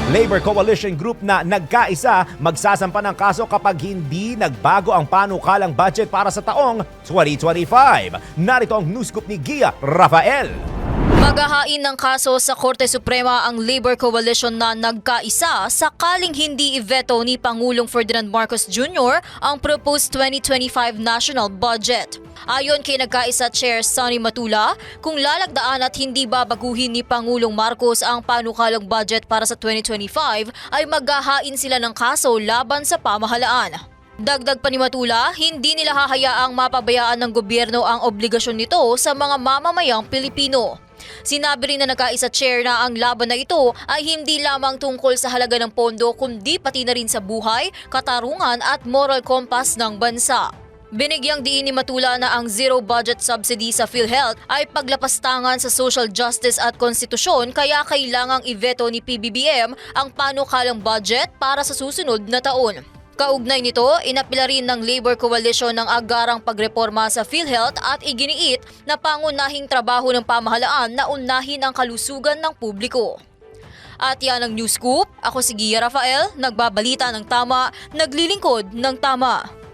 Labor Coalition Group na nagkaisa magsasampa ng kaso kapag hindi nagbago ang panukalang budget para sa taong 2025. Narito ang news scoop ni Gia Rafael. Maghahain ng kaso sa Korte Suprema ang Labor Coalition na nagkaisa sakaling hindi iveto ni Pangulong Ferdinand Marcos Jr. ang proposed 2025 national budget. Ayon kay nagkaisa Chair Sonny Matula, kung lalagdaan at hindi babaguhin ni Pangulong Marcos ang panukalang budget para sa 2025 ay maghahain sila ng kaso laban sa pamahalaan. Dagdag pa ni Matula, hindi nila hahayaang mapabayaan ng gobyerno ang obligasyon nito sa mga mamamayang Pilipino. Sinabi rin na nagkaisa chair na ang laban na ito ay hindi lamang tungkol sa halaga ng pondo kundi pati na rin sa buhay, katarungan at moral compass ng bansa. Binigyang diin ni Matula na ang zero budget subsidy sa PhilHealth ay paglapastangan sa social justice at konstitusyon kaya kailangang iveto ni PBBM ang panukalang budget para sa susunod na taon. Kaugnay nito, inapila rin ng Labor Coalition ng agarang pagreporma sa PhilHealth at iginiit na pangunahing trabaho ng pamahalaan na unahin ang kalusugan ng publiko. At yan ang News Scoop. Ako si Gia Rafael, nagbabalita ng tama, naglilingkod ng tama.